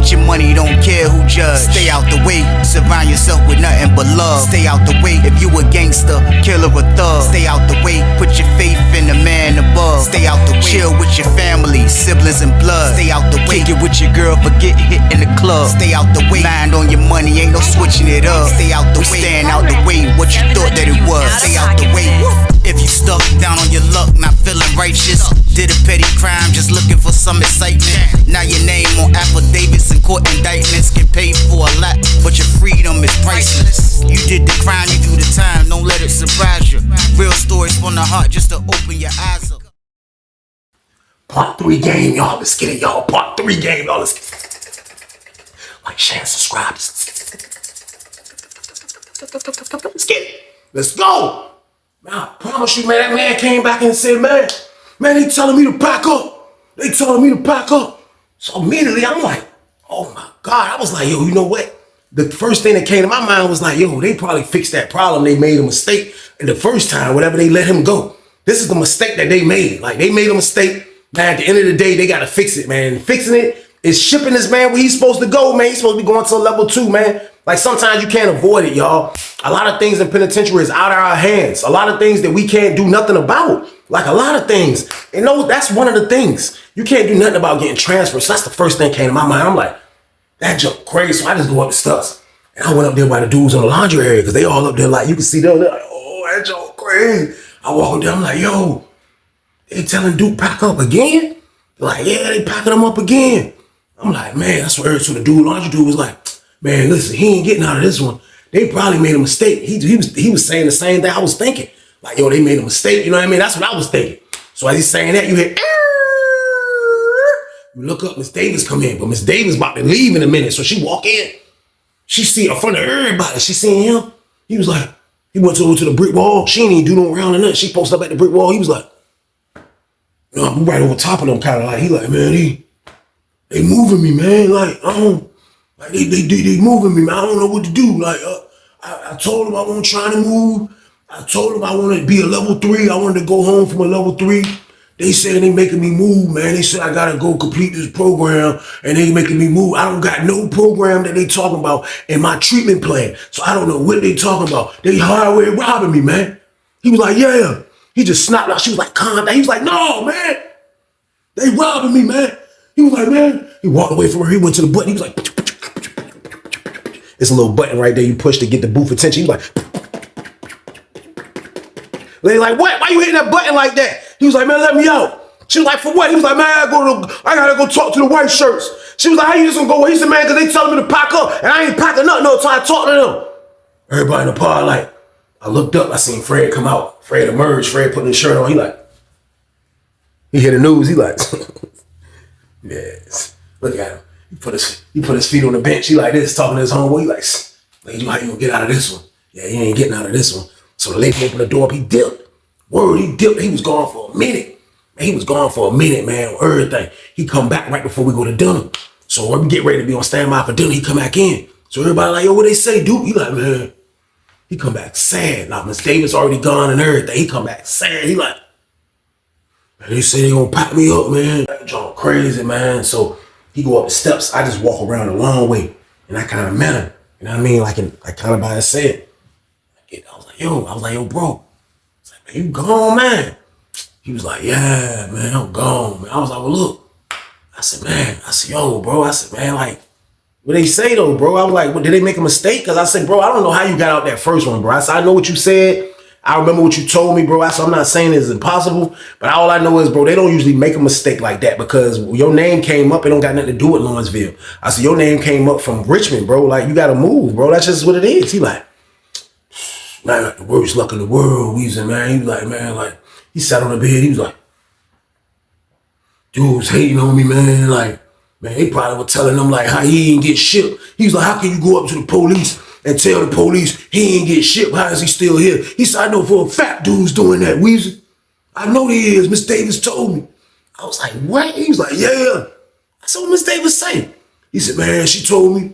get your money, don't care who judge. Stay out the way, surround yourself with nothing but love. Stay out the way, if you a gangster, killer or thug. Stay out the way, put your faith in the man above. Stay out the way, chill with your family, siblings and blood. Stay out the way, kick it with your girl, forget hit in the club. Stay out the way, mind on your money, ain't no switching it up. Stay out the way, stand out the way, what you thought that it was. Stay out the way. If you stuck down on your luck, not feeling righteous, did a petty crime, just looking for some excitement. Now your name on affidavits and court indictments, get paid for a lot, but your freedom is priceless. You did the crime, you do the time, don't let it surprise you. Real stories from the heart, just to open your eyes up. Part 3 game, y'all. Let's get it, y'all. Part 3 game, y'all. Let's get it. Like, share, subscribe. Let's get it. Let's go. Man, I promise you, man, that man came back and said, man, they telling me to pack up. They telling me to pack up. So immediately, I'm like, oh my God. I was like, yo, you know what? The first thing that came to my mind was like, yo, they probably fixed that problem. They made a mistake. And the first time, whatever, they let him go. This is the mistake that they made. Like, they made a mistake. Man, at the end of the day, they got to fix it, man. Fixing it is shipping this man where he's supposed to go, man. He's supposed to be going to level 2, man. Like, sometimes you can't avoid it, y'all. A lot of things in penitentiary is out of our hands. A lot of things that we can't do nothing about. Like, a lot of things. And no, that's one of the things. You can't do nothing about getting transferred. So that's the first thing that came to my mind. I'm like, that junk crazy. So I just go up the steps. And I went up there by the dudes in the laundry area because they all up there like, you can see them. They're like, oh, that junk crazy. I walk up there. I'm like, yo, they telling Duke pack up again? They're like, yeah, they packing them up again. I'm like, man, that's what I heard. So the laundry dude was like, man, listen, he ain't getting out of this one. They probably made a mistake. He was saying the same thing I was thinking. Like, yo, they made a mistake. You know what I mean? That's what I was thinking. So as he's saying that, you hear, you look up, Miss Davis come in. But Miss Davis about to leave in a minute. So she walk in. She see in front of everybody. She seen him. He was like, he went over to the brick wall. She ain't even do no round or nothing. She posted up at the brick wall. He was like, you know, I'm right over top of them, kind of like, he like, man, they moving me, man. Like, I don't, like they moving me, man. I don't know what to do. Like, I told him I wasn't trying to move. I told him I wanted to be a level 3. I wanted to go home from a level 3. They said they making me move, man. They said I gotta go complete this program and they making me move. I don't got no program that they talking about in my treatment plan. So I don't know what they talking about. They highway robbing me, man. He was like, yeah. He just snapped out. She was like, calm down. He was like, no, man. They robbing me, man. He was like, man. He walked away from her. He went to the button. He was like, it's a little button right there you push to get the booth attention. He was like, they like, what? Why you hitting that button like that? He was like, man, let me out. She was like, for what? He was like, man, I gotta go talk to the white shirts. She was like, how you just gonna go? He said, man, because they telling me to pack up, and I ain't packing up no time I talk to them. Everybody in the pod, like, I looked up, I seen Fred come out. Fred emerged, Fred putting his shirt on. He like, he hear the news, he like, yes, look at him. He put his feet on the bench. He like this, talking to his homeboy. He like, lady, how you gonna get out of this one? Yeah, he ain't getting out of this one. So the lady opened the door up, he dipped. Word, he dipped. He was gone for a minute. Man, he was gone for a minute, man, on everything. He come back right before we go to dinner. So when we get ready to be on standby for dinner, he come back in. So everybody like, yo, what they say, dude? He like, man, he come back sad. Now, Miss Davis already gone and everything. He come back sad. He like, man, they say they gonna pack me up, man. That junk crazy, man. So he go up the steps. I just walk around the long way. And I kind of met him. You know what I mean? Like kind of by his side. I was like, yo, bro. Man, you gone, man. He was like, yeah, man, I'm gone, man. I was like, well, look. I said, yo, bro. I said, man, like, what they say, though, bro? I was like, well, did they make a mistake? Because I said, bro, I don't know how you got out that first one, bro. I said, I know what you said. I remember what you told me, bro. I said, I'm not saying it's impossible, but all I know is, bro, they don't usually make a mistake like that because your name came up. It don't got nothing to do with Lawrenceville. I said, your name came up from Richmond, bro. Like, you got to move, bro. That's just what it is. He like, man, I got the worst luck in the world, Weezy, man. He was like, man, like, he sat on the bed. He was like, dudes hating on me, man. Like, man, they probably were telling him, like, how he ain't get shipped. He was like, how can you go up to the police and tell the police he ain't get shipped? How is he still here? He said, I know for a fact dude's doing that, Weezy. I know he is. Miss Davis told me. I was like, what? He was like, yeah. I said, what Miss Davis say? He said, man, she told me.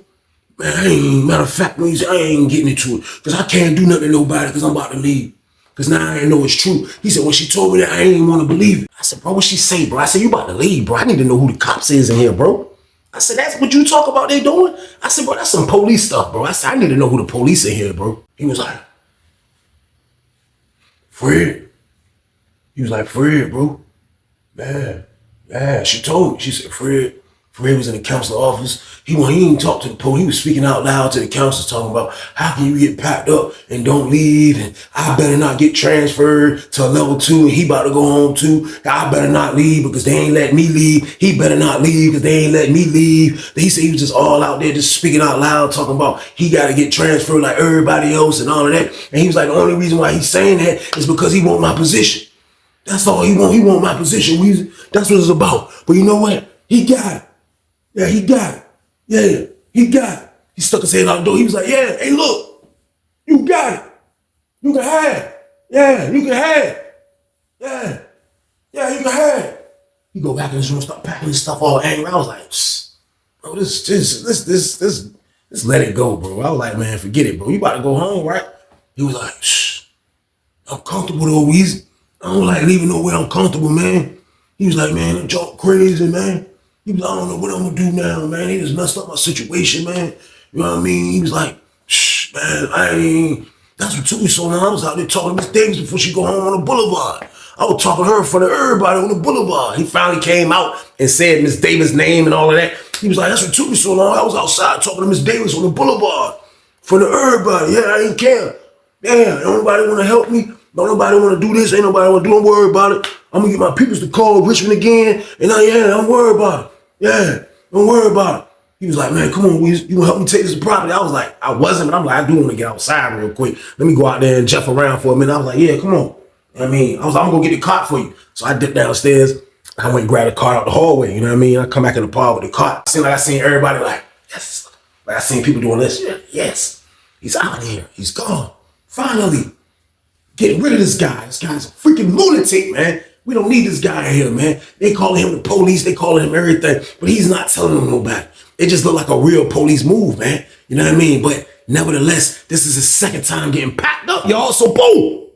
Man, matter of fact, I ain't getting into it because I can't do nothing to nobody because I'm about to leave. Because now I ain't know it's true. He said, when she told me that, I ain't even want to believe it. I said, bro, what she say, bro? I said, you about to leave, bro. I need to know who the cops is in here, bro. I said, that's what you talk about they doing? I said, bro, that's some police stuff, bro. I said, I need to know who the police in here, bro. He was like, Fred. He was like, Fred, bro. Man, she told me. She said, Fred was in the counselor office. He didn't talk to the police. He was speaking out loud to the counselors, talking about how can you get packed up and don't leave, and I better not get transferred to a level 2, and he about to go home too. I better not leave because they ain't letting me leave. He better not leave because they ain't letting me leave. He said he was just all out there just speaking out loud, talking about he got to get transferred like everybody else and all of that. And he was like, the only reason why he's saying that is because he want my position. That's all he want. He want my position. That's what it's about. But you know what? He got it. Yeah, he got it. Yeah, he got it. He stuck his head out the door. He was like, yeah, hey, look, you got it. You can have it. Yeah, you can have it. Yeah, you can have it. He go back in his room, start packing his stuff all angry. I was like, bro, this let it go, bro. I was like, man, forget it, bro. You about to go home, right? He was like, I'm comfortable though, Weezy. I don't like leaving nowhere uncomfortable, man. He was like, man, I'm talking crazy, man. He was like, I don't know what I'm gonna do now, man. He just messed up my situation, man. You know what I mean? He was like, man, that's what took me so long. I was out there talking to Miss Davis before she go home on the boulevard. I was talking to her in front of everybody on the boulevard. He finally came out and said Miss Davis' name and all of that. He was like, that's what took me so long. I was outside talking to Miss Davis on the boulevard in front of everybody. Yeah, I didn't care. Yeah, ain't nobody want to help me. Don't nobody want to do this. Ain't nobody want to do. Don't worry about it. I'm going to get my peoples to call Richmond again. And don't worry about it. Yeah, don't worry about it. He was like, man, come on, you going to help me take this property? I was like, I wasn't, but I'm like, I do want to get outside real quick. Let me go out there and jeff around for a minute. I was like, yeah, come on. I mean, I'm going to get the cart for you. So I dipped downstairs. I went and grabbed the cart out the hallway. You know what I mean? I come back in the park with the cart. I seen everybody like, yes. Like I seen people doing this. Yeah, yes. He's out of here. He's gone. Finally. Getting rid of this guy. This guy's a freaking lunatic, man. We don't need this guy in here, man. They calling him the police. They calling him everything. But he's not telling them nobody. It just looked like a real police move, man. You know what I mean? But nevertheless, this is his second time getting packed up, y'all. So boom.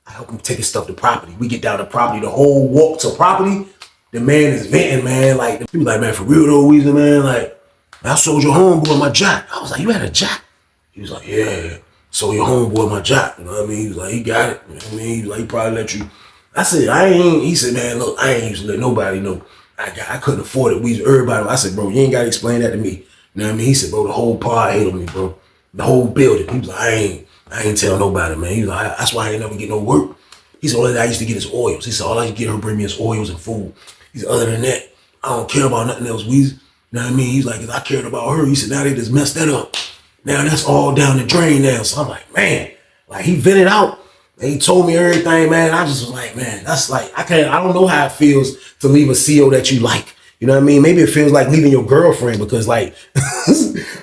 I help him take his stuff to property. We get down to property. The whole walk to property, the man is venting, man. Like, he was like, man, for real though, Weezy, man. Like, I sold your homeboy my jack. I was like, you had a jack? He was like, yeah. So your homeboy my job, you know what I mean? He was like, he got it. You know what I mean? He was like, he probably let you. I said, he said, man, look, I ain't used to let nobody know. I couldn't afford it. Everybody. I said, bro, you ain't got to explain that to me. You know what I mean? He said, bro, the whole pod hated me, bro. The whole building. He was like, I ain't tell nobody, man. He was like, that's why I ain't never get no work. He said, all that I used to get is oils. He said, all I used to get her bring me is oils and food. He said, other than that, I don't care about nothing else, Weezy. You know what I mean? He's like, if I cared about her, he said, now they just messed that up. Now that's all down the drain now. So I'm like, man, like he vented out and he told me everything, man. I just was like, man, that's like, I don't know how it feels to leave a CO that you like. You know what I mean? Maybe it feels like leaving your girlfriend because like,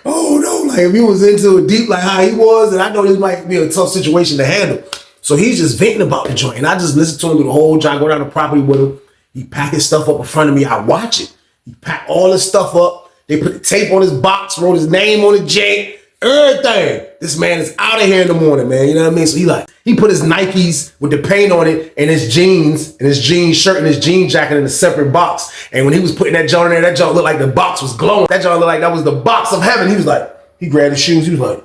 oh no, like if he was into it deep like how he was, and I know this might be a tough situation to handle. So he's just venting about the joint. And I just listened to him through the whole joint, go down the property with him. He packed his stuff up in front of me. I watch it. He packed all his stuff up. They put the tape on his box, wrote his name on the jank. Everything. This man is out of here in the morning, man. You know what I mean? So he put his Nikes with the paint on it and his jeans and his jean shirt and his jean jacket in a separate box. And when he was putting that joint in there, that joint looked like the box was glowing. That joint looked like that was the box of heaven. He was like, he grabbed his shoes. He was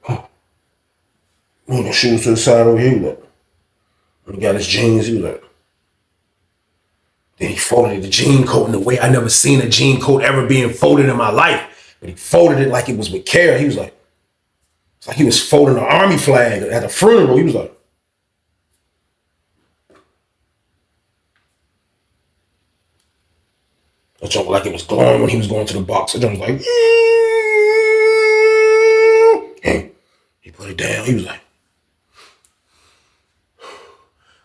like, move the shoes to the side over here. He was like, he got his jeans. He was like, then he folded the jean coat in the way I never seen a jean coat ever being folded in my life. But he folded it like it was with care. He was like, it's like he was folding an army flag at a funeral. He was like, that jump like it was glowing when he was going to the box. That jump was like, and he put it down. He was like,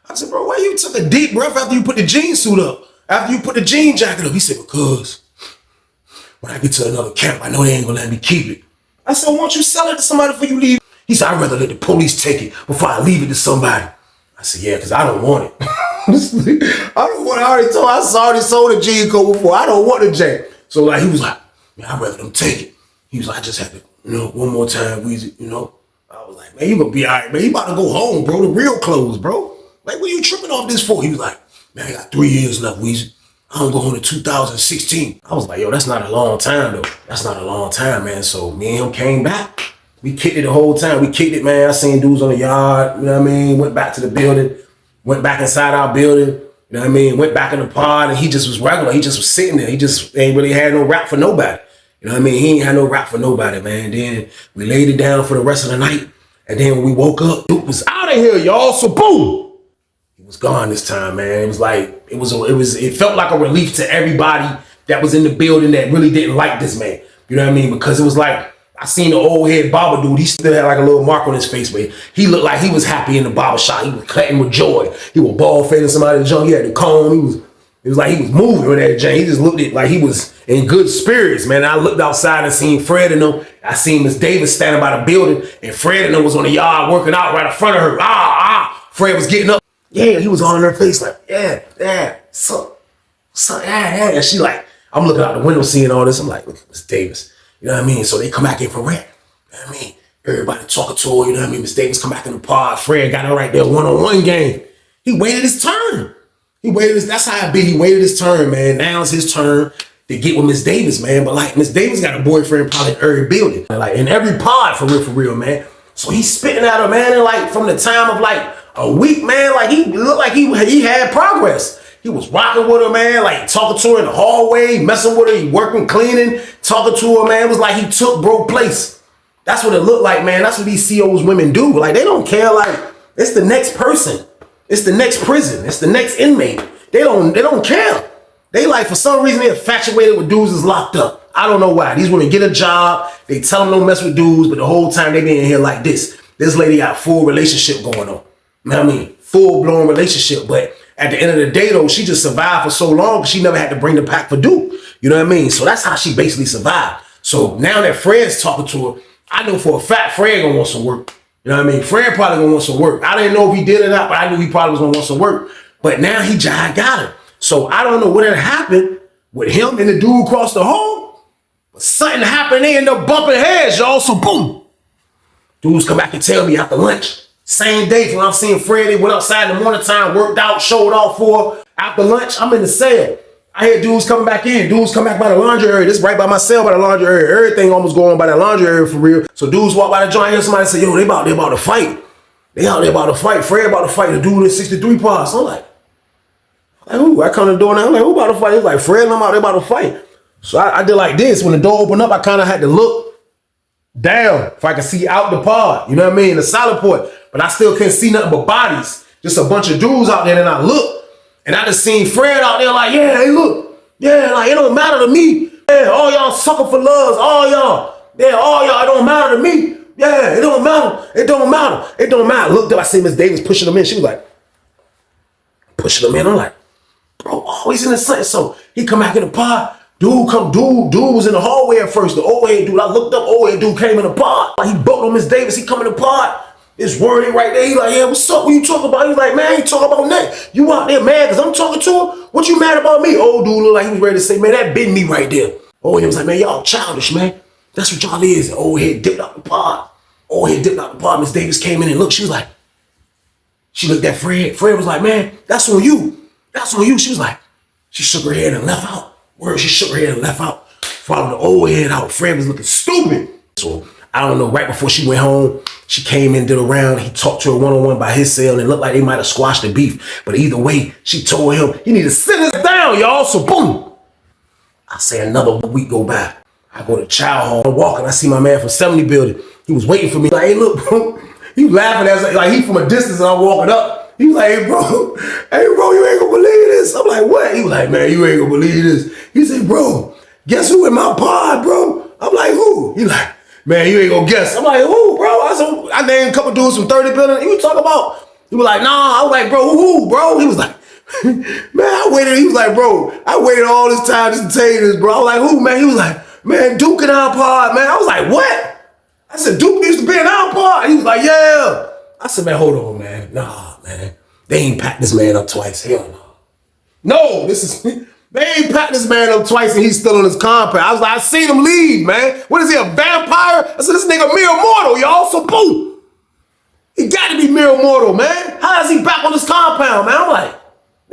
I said, bro, why you took a deep breath after you put the jean suit up? After you put the jean jacket up? He said, because when I get to another camp, I know they ain't gonna let me keep it. I said, why don't you sell it to somebody before you leave? He said, I'd rather let the police take it before I leave it to somebody. I said, yeah, because I don't want it. I don't want it. I already sold a jean coat before. I don't want the jacket. So like he was like, man, I'd rather them take it. He was like, I just had to, one more time, Weezy, I was like, man, you gonna be all right, man. You about to go home, bro. The real clothes, bro. Like, what are you tripping off this for? He was like, Man, I got 3 years left, Weezy. I don't go home to 2016. I was like, yo, that's not a long time, though. That's not a long time, man. So me and him came back. We kicked it the whole time. We kicked it, man. I seen dudes on the yard, you know what I mean? Went back to the building, went back inside our building, you know what I mean? Went back in the pod, and he just was regular. He just was sitting there. He just ain't really had no rap for nobody. You know what I mean? He ain't had no rap for nobody, man. Then we laid it down for the rest of the night. And then when we woke up, Duke was out of here, y'all. So boom. He was gone this time, man. It was like, it felt like a relief to everybody that was in the building that really didn't like this man. You know what I mean? Because it was like, I seen the old head barber dude. He still had like a little mark on his face, but he looked like he was happy in the barber shop. He was cutting with joy. He was bald fading somebody in the junk. He had the comb. It was like he was moving with that Jane. He just looked like he was in good spirits, man. I looked outside and seen Fred and them. I seen Miss Davis standing by the building, and Fred and them was on the yard working out right in front of her. Fred was getting up. Yeah, he was all in her face like, yeah, so, yeah. And she like, I'm looking out the window seeing all this. I'm like, look, Miss Davis. You know what I mean? So they come back in for rent. You know what I mean? Everybody talking to her, you know what I mean? Miss Davis come back in the pod. Fred got her right there, one-on-one game. He waited his turn. That's how it be. He waited his turn, man. Now it's his turn to get with Miss Davis, man. But like, Miss Davis got a boyfriend probably in every building. Like in every pod, for real, man. So he's spitting at her, man. And like from the time of like a week, man, like he looked like he had progress. He was rocking with her, man, like talking to her in the hallway, messing with her, he working, cleaning, talking to her, man. It was like he took bro place. That's what it looked like, man. That's what these COs women do. Like they don't care, like it's the next person. It's the next prison. It's the next inmate. They don't care. They like, for some reason, they're infatuated with dudes that's locked up. I don't know why. These women get a job. They tell them don't mess with dudes, but the whole time they be in here like this. This lady got full relationship going on. You know what I mean? Full-blown relationship. But at the end of the day, though, she just survived for so long because she never had to bring the pack for Duke. You know what I mean? So that's how she basically survived. So now that Fred's talking to her, I know for a fact Fred gonna want some work. You know what I mean? Fred probably gonna want some work. I didn't know if he did or not, but I knew he probably was gonna want some work. But now he just got her. So I don't know what had happened with him and the dude across the hall. But something happened. They end up bumping heads, y'all. So boom. Dudes come back and tell me after lunch. Same day when I'm seeing Fred, they went outside in the morning time, worked out, showed off for her. After lunch, I'm in the cell. I hear dudes coming back in. Dudes come back by the laundry area. This is right by my cell, by the laundry area. Everything almost going on by the laundry area for real. So dudes walk by the joint. I hear somebody say, yo, they about to fight. They out there about to fight. Fred about to fight the dude in 63 parts. I'm like who? I come to the door now. I'm like, who about to fight? It's like Fred and I'm out there about to fight. So I did like this. When the door opened up, I kind of had to look down if I could see out the pod. You know what I mean? The solid port. But I still couldn't see nothing but bodies. Just a bunch of dudes out there. And I looked. And I just seen Fred out there like, yeah, hey, look. Yeah, like, it don't matter to me. Yeah, all y'all sucker for loves. All y'all. Yeah, all y'all. It don't matter to me. Yeah, it don't matter. It don't matter. It don't matter. Looked up. I see Miss Davis pushing them in. She was like, pushing them in. I'm like, bro, always in the sun. So he come back in the pod. Dude was in the hallway at first. The old head dude. I looked up. Old head dude came in the pod. Like he bumped on Miss Davis. He come in the pod. It's wordy right there. He like, yeah, what's up? What you talking about? He's like, man, I ain't talking about that. You out there mad because I'm talking to her? What you mad about me? Old dude looked like he was ready to say, man, that been me right there. Old head was like, man, y'all childish, man. That's what y'all is. And old head dipped out the pod. Miss Davis came in and looked. She was like, she looked at Fred. Fred was like, man, that's on you. That's on you. She was like, she shook her head and left out. Word, she shook her head and left out. Followed the old head out. Fred was looking stupid. So I don't know, right before she went home, she came in, did a round. He talked to her one-on-one by his cell, and it looked like they might have squashed the beef. But either way, she told him, he need to sit us down, y'all. So boom. I say another week go by. I go to child hall, I'm walking. I see my man from 70 building. He was waiting for me. Like, hey, look, bro. He was laughing as like he from a distance and I'm walking up. He was like, hey, bro, you ain't gonna believe this. I'm like, what? He was like, man, you ain't gonna believe this. He said, bro, guess who in my pod, bro? I'm like, who? He like, man, you ain't gonna guess. I'm like, who, bro? I named a couple dudes from 30 building. He was talking about. He was like, nah. I was like, bro, who, bro? He was like, man, I waited. He was like, bro, I waited all this time just to tell you this, bro. I was like, who, man? He was like, man, Duke in our pod, man. I was like, what? I said, Duke used to be in our pod. He was like, yeah. I said, man, hold on, man. Nah, man. They ain't packed this man up twice. Hell no. No, they ain't packed this man up twice and he's still on his compound. I was like, I seen him leave, man. What is he, a vampire? I said, this nigga mere mortal, y'all. So boom. He got to be mere mortal, man. How is he back on his compound, man? I'm like,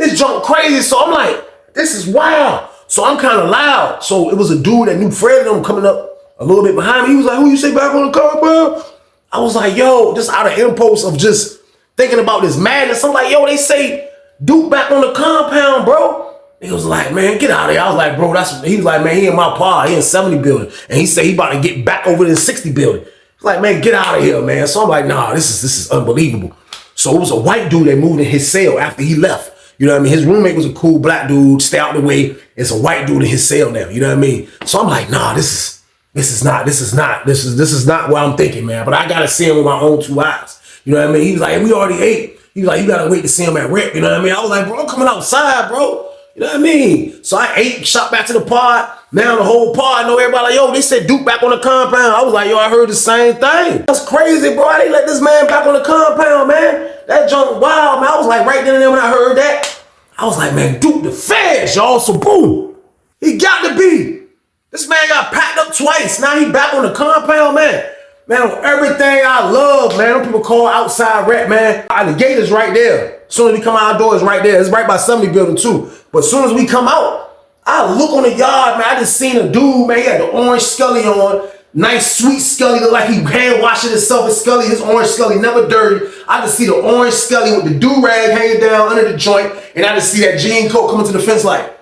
This junk crazy. So I'm like, this is wild. So I'm kind of loud. So it was a dude that knew Fred and them coming up a little bit behind me. He was like, who you say back on the compound? I was like, yo, just out of impulse of just thinking about this madness. I'm like, yo, they say Duke back on the compound, bro. He was like, man, get out of here. I was like, bro, he was like, man, he in my pod. He in 70 building. And he said he about to get back over to the 60 building. He's like, man, get out of here, man. So I'm like, nah, this is unbelievable. So it was a white dude that moved in his cell after he left. You know what I mean? His roommate was a cool black dude, stay out the way. It's a white dude in his cell now. You know what I mean? So I'm like, nah, this is not what I'm thinking, man. But I gotta see him with my own 2 eyes. You know what I mean? He was like, hey, we already ate. He was like, you gotta wait to see him at rep. You know what I mean? I was like, bro, I'm coming outside, bro. You know what I mean? So I ate, shot back to the pod. Now the whole pod know everybody like, yo, they said Duke back on the compound. I was like, yo, I heard the same thing. That's crazy, bro. I didn't let this man back on the compound, man. That junk wild, man. I was like, right then and there when I heard that, I was like, man, Duke the feds, y'all. So boom, he got to be. This man got packed up twice. Now he back on the compound, man. Man, on everything I love, man. Them people call outside rap, man. The gate is right there. As soon as we come out our door, it's right there. It's right by 70 building too. But as soon as we come out, I look on the yard, man. I just seen a dude, man. He had the orange Scully on. Nice, sweet Scully. Look like he hand washing himself. His Scully, his orange Scully, never dirty. I just see the orange Scully with the do-rag hanging down under the joint. And I just see that jean coat coming to the fence like,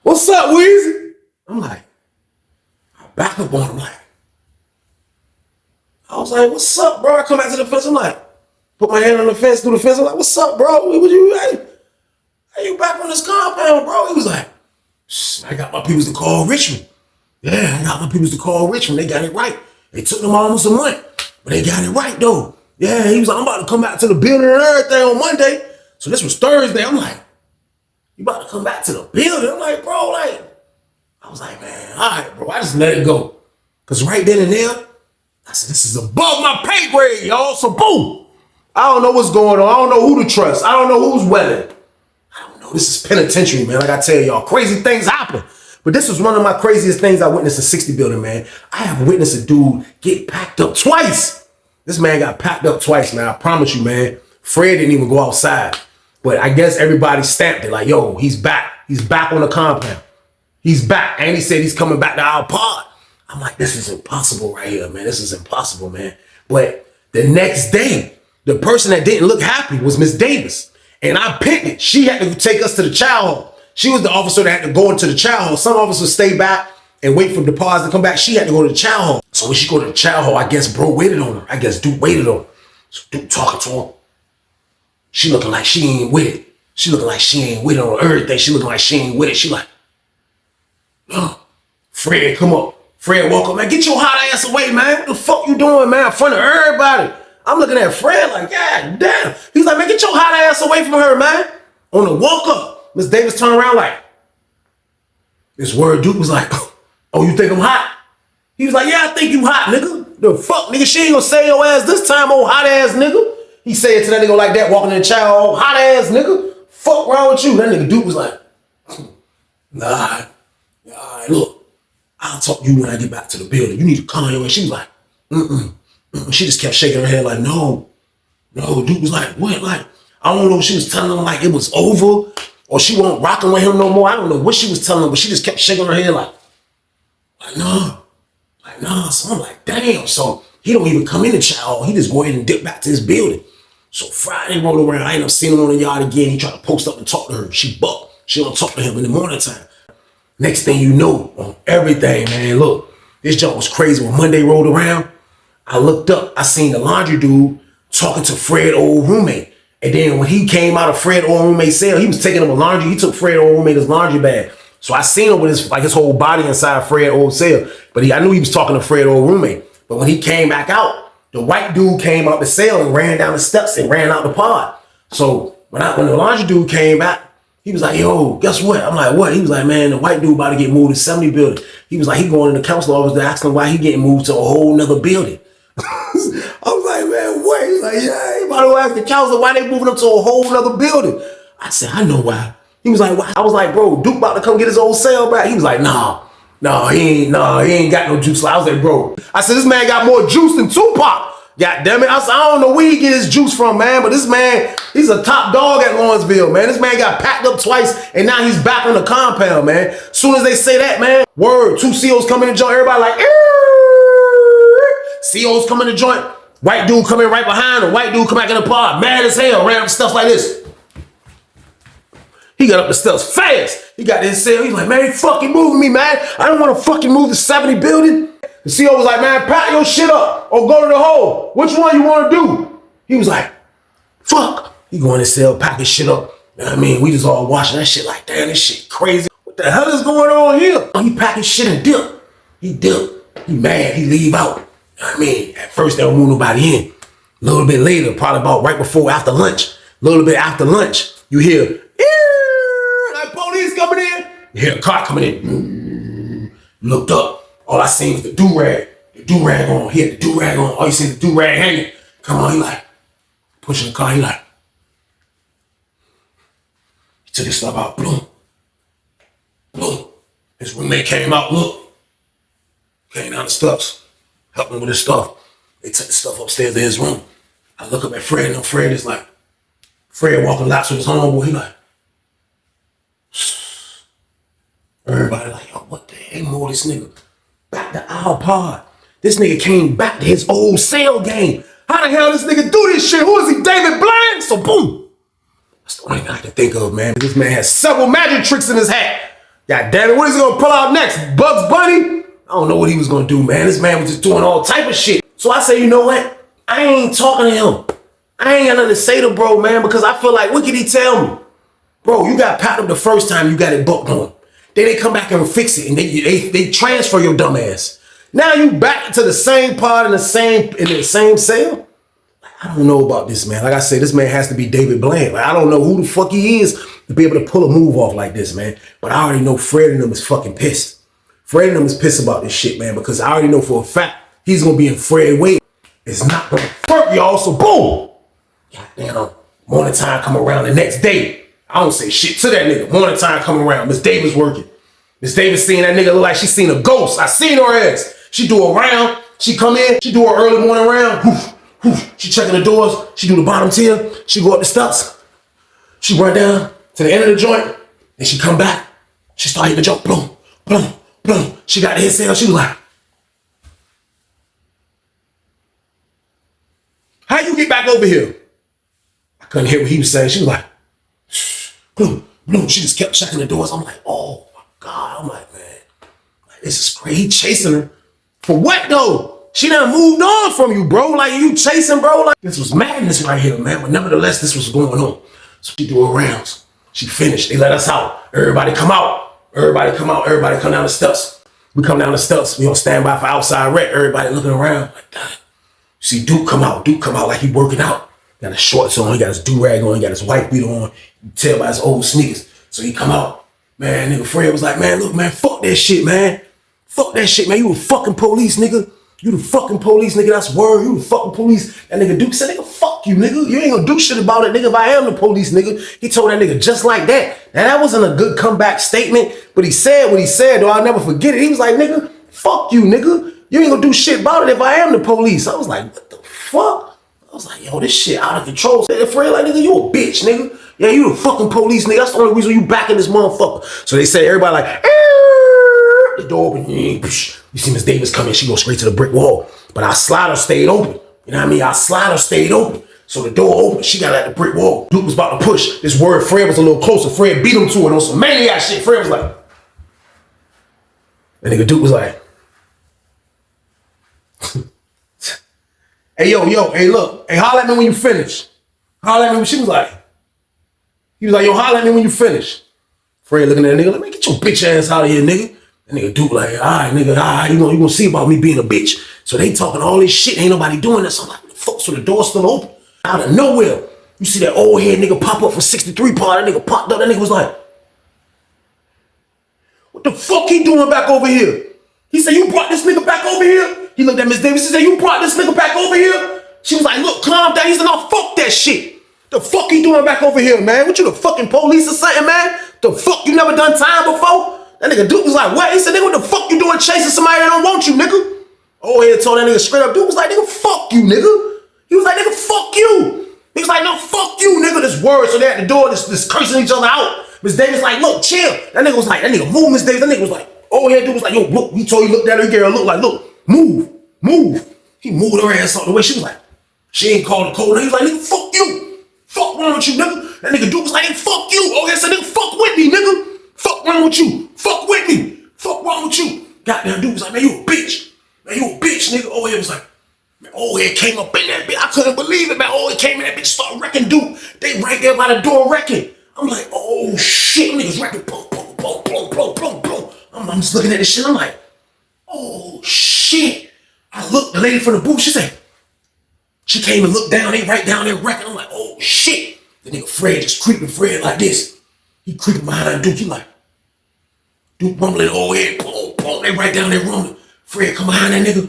what's up, Weezy? I'm like, I back up on him like, I was like, what's up, bro? I come back to the fence. I'm like, put my hand on the fence, through the fence. I'm like, what's up, bro? What you, hey, you back on this compound, bro? He was like, I got my peoples to call Richmond. Yeah, I got my peoples to call Richmond. They got it right. They took them almost a month, but they got it right, though. Yeah, he was like, I'm about to come back to the building and everything on Monday. So this was Thursday. I'm like, you about to come back to the building? I'm like, bro, like, I was like, man, all right, bro. I just let it go. Because right then and there, I said, this is above my pay grade, y'all. So boom. I don't know what's going on. I don't know who to trust. I don't know who's welling. I don't know. This is penitentiary, man. Like I tell y'all, crazy things happen. But this was one of my craziest things I witnessed in 60 building, man. I have witnessed a dude get packed up twice. This man got packed up twice, man. I promise you, man. Fred didn't even go outside. But I guess everybody stamped it like, yo, he's back. He's back on the compound. He's back. And he said he's coming back to our pod. I'm like, this is impossible right here, man. This is impossible, man. But the next day, the person that didn't look happy was Miss Davis. And I picked it. She had to take us to the chow hall. She was the officer that had to go into the chow hall. Some officers stay back and wait for the pods to come back. She had to go to the chow hall. So when she go to the chow hall, I guess bro waited on her. I guess Duke waited on her. So Duke talking to him. She looking like she ain't with it. She looking like she ain't with it on everything. She looking like she ain't with it. She like, oh, Fred, come up. Fred walk up, man, get your hot ass away, man. What the fuck you doing, man, in front of everybody? I'm looking at Fred like, God damn. He's like, man, get your hot ass away from her, man. On the walk up, Miss Davis turned around like, this word Duke was like, oh, you think I'm hot? He was like, yeah, I think you hot, nigga. The fuck, nigga, she ain't gonna say your ass this time, old hot ass nigga. He said to that nigga like that, walking in the chow, hot ass nigga. Fuck wrong with you? That nigga Duke was like, nah, look. I'll talk to you when I get back to the building. You need to calm your way. She was like, She just kept shaking her head like, no. Duke was like, what? Like, I don't know if she was telling him like it was over or she wasn't rocking with him no more. I don't know what she was telling him, but she just kept shaking her head like no. So I'm like, damn. So he don't even come in the chow. He just go ahead and dip back to his building. So Friday rolled around. I ended up seeing him on the yard again. He tried to post up and talk to her. She bucked. She don't talk to him in the morning time. Next thing you know, on everything, man, look, this junk was crazy. When Monday rolled around, I looked up, I seen the laundry dude talking to Fred old roommate. And then when he came out of Fred old roommate's cell, he was taking him a laundry. He took Fred old roommate's laundry bag. So I seen him with his whole body inside Fred old cell. But I knew he was talking to Fred old roommate. But when he came back out, the white dude came out the cell and ran down the steps and ran out the pod. So when the laundry dude came back, he was like, yo, guess what? I'm like, what? He was like, man, the white dude about to get moved to 70 building. He was like, he going in the council office to ask him why he getting moved to a whole nother building. I was like, man, what? He's like, yeah, he about to ask the council why they moving him to a whole nother building. I said, I know why. He was like, why? I was like, bro, Duke about to come get his old cell back. He was like, he ain't got no juice. I was like, bro, I said, this man got more juice than Tupac. God damn it. I said, I don't know where he get his juice from, man, but this man, he's a top dog at Lawrenceville, man. This man got packed up twice, and now he's back on the compound, man. Soon as they say that, man, word, 2 COs come in the joint, everybody like, COs come in the joint, white dude come in right behind him, white dude come back in the pod, mad as hell, ran up stuff like this. He got up the steps fast. He got in his cell. He's like, man, they fucking moving me, man. I don't want to fucking move the 70 building. The CO was like, man, pack your shit up or go to the hole. Which one you want to do? He was like, fuck. He go in his cell, pack his shit up. You know what I mean? We just all watching that shit like, damn, this shit crazy. What the hell is going on here? He pack his shit and dip. He dip. He mad. He leave out. You know what I mean? At first, they don't move nobody in. A little bit later, probably about right before, after lunch. A little bit after lunch, you hear, like police coming in. You hear a car coming in. Looked up. All I seen was the do-rag. The do-rag on. He had the do-rag on. All you see is the do-rag hanging. Come on, he like, pushing the car. He like, he took his stuff out. Boom. Boom. His roommate came out. Look. Came down the steps. Helped him with his stuff. They took the stuff upstairs to his room. I look up at Fred, and Fred is like, Fred walking laps with his homeboy. He like, everybody like, yo, what the hell more this nigga? Back to our pod. This nigga came back to his old cell game. How the hell this nigga do this shit? Who is he, David Blaine? So boom. That's the only thing I can think of, man. This man has several magic tricks in his hat. God damn it, what is he gonna pull out next? Bugs Bunny? I don't know what he was gonna do, man. This man was just doing all type of shit. So I say, you know what? I ain't talking to him. I ain't got nothing to say to bro, man, because I feel like, what could he tell me? Bro, you got packed up the first time you got it booked on. Then they come back and fix it, and they transfer your dumb ass. Now you back to the same pod in the same cell. I don't know about this, man. Like I said, this man has to be David Blaine. Like, I don't know who the fuck he is to be able to pull a move off like this, man. But I already know Fred and them is fucking pissed. Fred and them is pissed about this shit, man, because I already know for a fact he's gonna be in Fred way. It's not gonna work, y'all. So boom. Goddamn. Morning time come around the next day. I don't say shit to that nigga. Morning time coming around. Miss Davis working. Miss Davis seeing that nigga look like she seen a ghost. I seen her ass. She do a round. She come in. She do her early morning round. Whoof, whoof. She checking the doors. She do the bottom tier. She go up the steps. She run down to the end of the joint. Then she come back. She start hitting the joint. Boom, boom, boom. She got the head cell. She was like, how you get back over here? I couldn't hear what he was saying. She was like, boom, boom. She just kept checking the doors. I'm like, oh my God. I'm like, man, this is crazy. He chasing her. For what though? She done moved on from you, bro. Like, you chasing, bro. Like, this was madness right here, man. But nevertheless, this was going on. So she do her rounds. She finished. They let us out. Everybody come out. Everybody come out. Everybody come down the steps. We come down the steps. We don't stand by for outside rec. Everybody looking around. Like, God. You see Duke come out. Duke come out like he working out. Got his shorts on. He got his do-rag on. He got his white beater on. You tell by his old sneakers. So he come out. Man, nigga Fred was like, man, look, man, fuck that shit, man. Fuck that shit, man. You the fucking police, nigga. You the fucking police, nigga. That's word. You the fucking police. That nigga Duke said, nigga, fuck you, nigga. You ain't gonna do shit about it, nigga, if I am the police, nigga. He told that nigga just like that. Now, that wasn't a good comeback statement, but he said what he said, though. I'll never forget it. He was like, nigga, fuck you, nigga. You ain't gonna do shit about it if I am the police. I was like, what the fuck? I was like, yo, this shit out of control. Fred, like, nigga, you a bitch, nigga. Yeah, you the fucking police, nigga. That's the only reason you back in this motherfucker. So they say, everybody like, the door open. You see Miss Davis come in, she go straight to the brick wall. But our slider stayed open. You know what I mean? Our slider stayed open. So the door opened, she got at the brick wall. Duke was about to push. This word, Fred was a little closer. Fred beat him to it on some maniac shit. Fred was like, that nigga Duke was like, hey, yo, hey, look. Hey, holler at me when you finish. Holler at me when she was like, he was like, yo, holler at me when you finish. Fred looking at that nigga like, man, get your bitch ass out of here, nigga. That nigga Duke like, all right, nigga, all right, you gonna see about me being a bitch. So they talking all this shit, ain't nobody doing this. So I'm like, what the fuck? So the door's still open. Out of nowhere, you see that old head nigga pop up for 63 part. That nigga popped up. That nigga was like, what the fuck he doing back over here? He said, you brought this nigga back over here? He looked at Miss Davis and said, you brought this nigga back over here? She was like, look, calm down. He said, no, fuck that shit. The fuck he doing back over here, man? What, you the fucking police or something, man? The fuck, you never done time before? That nigga Duke was like, what? He said, nigga, what the fuck you doing chasing somebody that don't want you, nigga? Oh, he told that nigga straight up. Duke was like, nigga, fuck you, nigga. He was like, nigga, fuck you. He was like, no, fuck you, nigga. This word. So they at the door, this cursing each other out. Miss Davis like, look, chill. That nigga was like, that nigga move, Miss Davis. That nigga was like, old head dude was like, yo, look. He told you, look at her, he gave her a look like, look, move. He moved her ass out the way. She was like, she ain't called the code. He was like, nigga, fuck you. Fuck wrong with you, nigga. That nigga dude was like, hey, fuck you. Old head said, nigga, fuck with me, nigga. Fuck wrong with you. Fuck with me. Fuck wrong with you. Goddamn dude was like, man, you a bitch. Man, you a bitch, nigga. Old head was like, man, old head came up in that bitch. I couldn't believe it, man. Old head came in that bitch, started wrecking dude. They right there by the door wrecking. I'm like, oh shit, niggas wrecking. Boom, boom, boom, boom, boom, boom, boom. I'm just looking at this shit. I'm like, oh shit. I looked, the lady from the booth, she said, she came and looked down, they right down there wrecking. I'm like, oh shit. The nigga Fred just creeping Fred like this. He creeping behind Duke. He like, Duke rumbling old head. Boom, boom. They right down there rumbling. Fred come behind that nigga.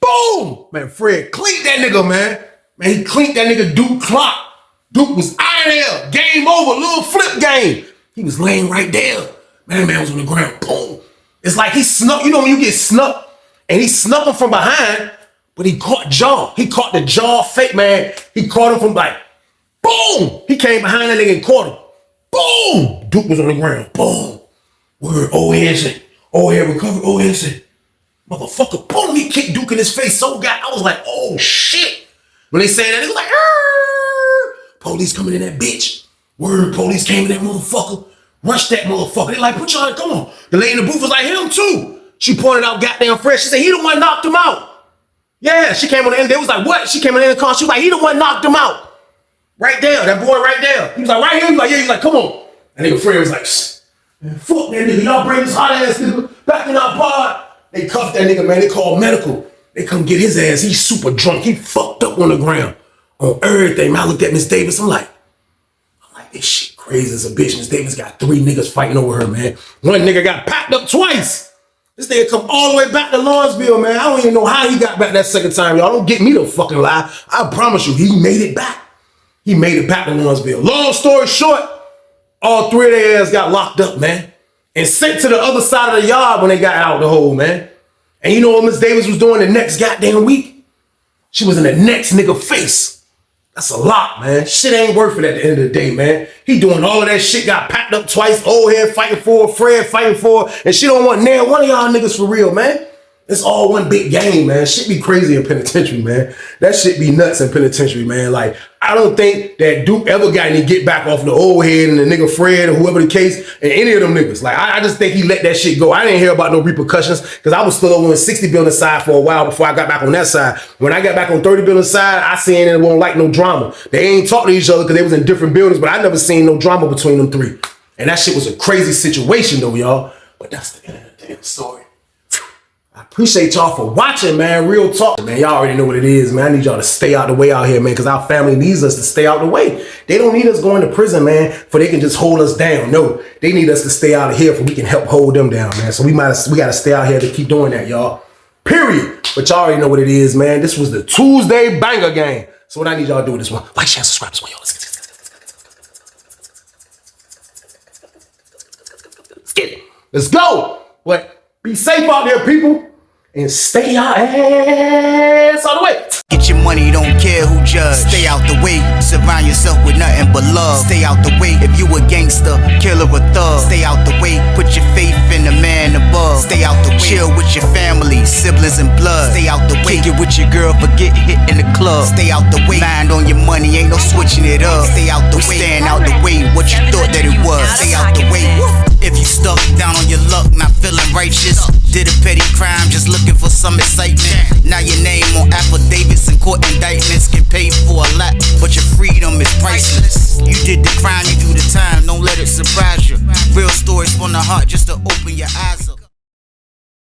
Boom! Man, Fred cleaned that nigga, man. Man, he cleaned that nigga Duke clock. Duke was out of there. Game over. Little flip game. He was laying right there. Man was on the ground. Boom. It's like he snuck. You know when you get snuck? And he snuck him from behind, but he caught jaw. He caught the jaw fake, man. He caught him from like, boom! He came behind that nigga and caught him. Boom! Duke was on the ground. Boom! Word, old head said, old head recovered, old head said, motherfucker, boom! He kicked Duke in his face so bad. I was like, oh shit! When they said that, it was like, arr! Police coming in that bitch. Word, police came in that motherfucker. Rushed that motherfucker. They like, put your hand, come on. The lady in the booth was like, him too. She pointed out goddamn Fred. She said, he the one knocked him out. Yeah, she came on the end. They was like, what? She came on the end of the car. She was like, he the one knocked him out. Right there, that boy right there. He was like, right here. He was like, yeah. He was like, come on. And nigga Fred was like, man, fuck that nigga. Y'all bring this hot ass nigga back in our pod. They cuffed that nigga, man. They called medical. They come get his ass. He's super drunk. He fucked up on the ground on everything. Man, I looked at Miss Davis. I'm like, this shit crazy as a bitch. Miss Davis got 3 niggas fighting over her, man. One nigga got packed up twice. This nigga come all the way back to Lawrenceville, man. I don't even know how he got back that second time, y'all. Don't get me to fucking lie. I promise you, he made it back. He made it back to Lawrenceville. Long story short, all 3 of their ass got locked up, man. And sent to the other side of the yard when they got out of the hole, man. And you know what Miss Davis was doing the next goddamn week? She was in the next nigga face. That's a lot, man. Shit ain't worth it at the end of the day, man. He doing all of that shit, got packed up twice, old head fighting for her, Fred fighting for her, and she don't want nail one of y'all niggas for real, man. It's all one big game, man. Shit be crazy in penitentiary, man. That shit be nuts in penitentiary, man. Like, I don't think that Duke ever got any get back off the old head and the nigga Fred or whoever the case and any of them niggas. Like, I just think he let that shit go. I didn't hear about no repercussions because I was still over on 60 building side for a while before I got back on that side. When I got back on 30 building side, I seen it won't like no drama. They ain't talk to each other because they was in different buildings, but I never seen no drama between them 3. And that shit was a crazy situation though, y'all. But that's the end of the damn story. I appreciate y'all for watching, man. Real talk. Man, y'all already know what it is, man. I need y'all to stay out the way out here, man, because our family needs us to stay out the way. They don't need us going to prison, man, for they can just hold us down. No, they need us to stay out of here for we can help hold them down, man. So we got to stay out here to keep doing that, y'all. Period. But y'all already know what it is, man. This was the Tuesday banger game. So what I need y'all to do with this one, like, share, subscribe this one, y'all. Let's get it. Let's go. What? Be safe out there, people, and stay your ass out the way. Get your money, don't care who judge. Stay out the way, surround yourself with nothing but love. Stay out the way if you a gangster, killer or thug. Stay out the way, put your faith in the man above. Stay out the way, chill with your family, siblings and blood. Stay out the way, kick it with your girl, forget hit in the club. Stay out the way, mind on your money, ain't no switching it up. Stay out the way, stand out the way, what you thought that it was. Stay out the way. If you stuck down on your luck, not feeling righteous, did a petty crime, just looking for some excitement. Now your name on affidavits and court indictments, get paid for a lot, but your freedom is priceless. You did the crime, you do the time, don't let it surprise you. Real stories from the heart, just to open your eyes up.